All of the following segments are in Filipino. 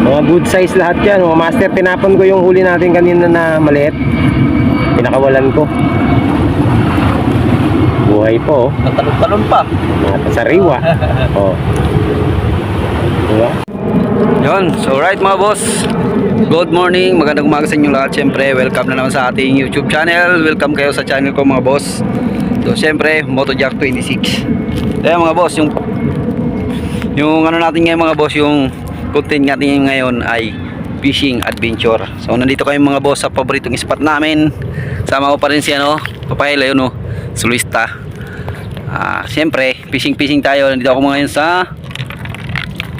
Mga good size lahat yan mga master. Tinapon ko yung huli natin kanina na maliit. Pinakawalan ko. Buhay po. Natalon-talon pa. Mga sariwa. Oh. Diba? Yun, so right mga boss, good morning, magandang umaga sa inyo lahat. Siyempre, welcome na naman sa ating YouTube channel. Welcome kayo sa channel ko mga boss. So siyempre, Motojack 26. Kaya mga boss, yung ano natin ngayon mga boss, yung content natin ngayon ay fishing adventure. So nandito kayo mga boss sa paboritong spot namin. Sama ko pa rin si Papayla yun Sulista. Siyempre, fishing tayo. Nandito ako ngayon sa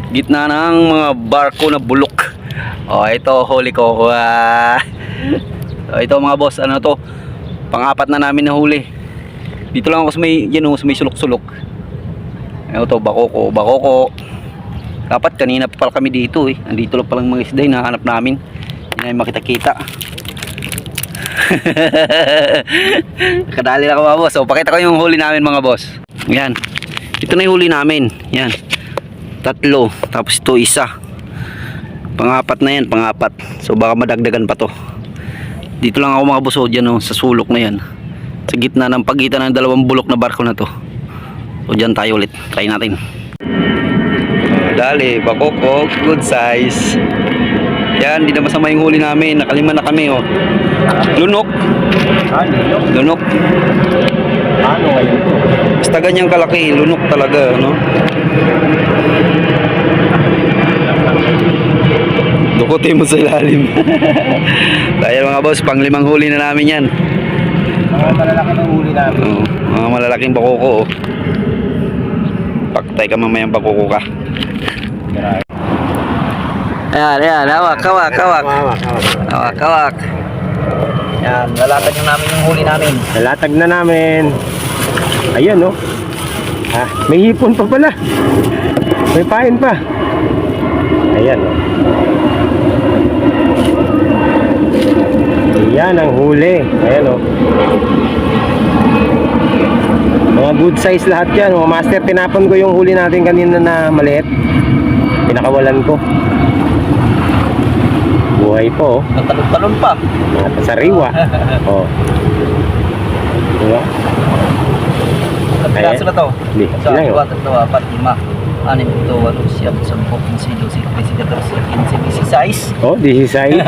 gitna ng mga barko na bulok. Ito huli ko. So, ito mga boss, to? Pang-apat na namin na huli. Dito lang ako sa may sa may sulok-sulok. Ito bakoko. Dapat kanina pa pala kami dito Andito lang palang mga isda hinahanap namin. Hindi namin makita-kita. Kadali lang mga boss. So pakita ko yung huli namin mga boss. Yan. Ito na yung huli namin. Yan. 3, tapos ito isa. Pang-apat na yan, pang-apat. So baka madagdagan pa to. Dito lang ako mga boss dyan sa sulok na yan. Sa gitna ng pagitan ng dalawang bulok na barko na to. So dyan tayo ulit. Try natin. Dali, bakoko, good size. Yan, hindi na masama yung huli namin. Nakalima na kami Lunok. Lunok. Ano ngayon? Basta ganyang kalaki, lunok talaga, Dukutin mo sa ilalim. Dahil mga boss, pang-5 huli na namin yan. Mga malalaki ng huli namin. Mga malalaking bakoko Paktay ka mamayang bakoko ka. Ayan, hawak. Yan, nalatag na namin yung huli namin. Nalatag na namin. Ayan may hipon pa pala. May pain pa. Ayan Ayan ang huli. Ayan Mga good size lahat yan mga master. Tinapon ko yung huli natin kanina na maliit. Pinakawalan ko. Buhay po Natalon-talon pa. Mga sariwa. Diba? Ang piraso na to. Hindi, Sa ilan 4, 5, 6, 7, 8, 9, 10, 11, 12, 13, 14, 15, 16, 16. 16.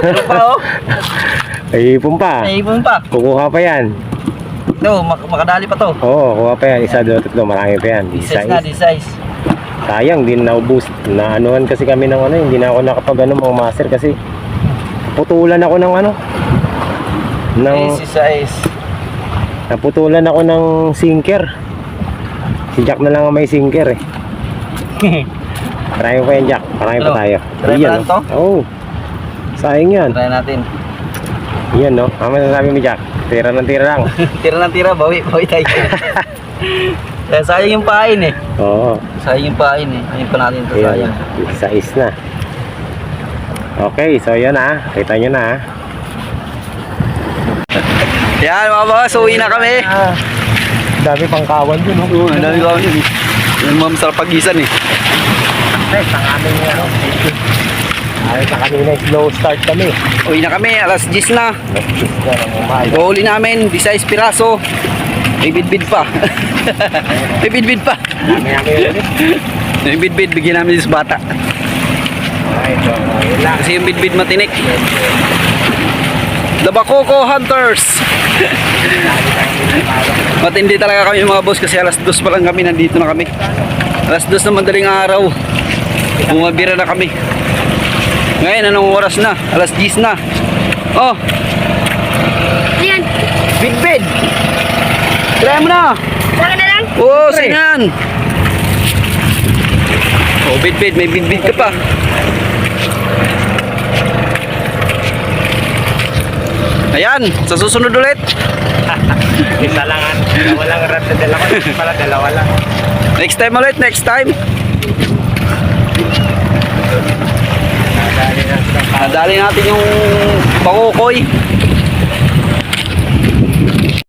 Ano pa Ay, ipon pa. May ibon pa. Kukuha pa yan. No, makadali pa to. Kukuha pa yan. 1, 2, 3, marami pa yan. Size. Sayang, din naubos. Naanuhan kasi kami ng hindi na ako nakapag mga master kasi putulan ako ng Size. Naputulan ako ng sinker. Si Jack na lang ang may sinker Marami pa yan Jack. Marami pa tayo. Try pa lang to? Sayang yan. Try natin. Yan Ano masasabi mo Jack? Tira ng tira lang. Tira, bawi tayo. Sayang yung pain Oo. Sayang yung pain Ayun pa natin ito sayang. Size na. Okay, so yan kita nyo na Yan mga boss, uwi na kami. Dami pang kawan dun Ang dami kawan yun Yung mga masarap pag-isan sa amin sa kanina slow start kami. Uwi na kami, alas 10 na. Huli namin, 16 piraso. May bidbid pa. May bidbid pa. May bidbid, bigyan namin sa bata. Kasi yung bidbid matinik. The Bakoko Hunters. Matindi talaga kami mga boss kasi alas 2 pa lang kami, nandito na kami. Alas 2 na madaling araw. Bumabira na kami. Ngayon anong oras na? Alas 10 na. Ayan. Bidbid. Try mo na. Saka na lang. Singan. Bidbid, may bidbid ka pa. Ayan, sa susunod ulit. Isa lang walang rat na dalawa pala dalawa lang. Next time ulit, next time. Nadali natin yung bakukoy.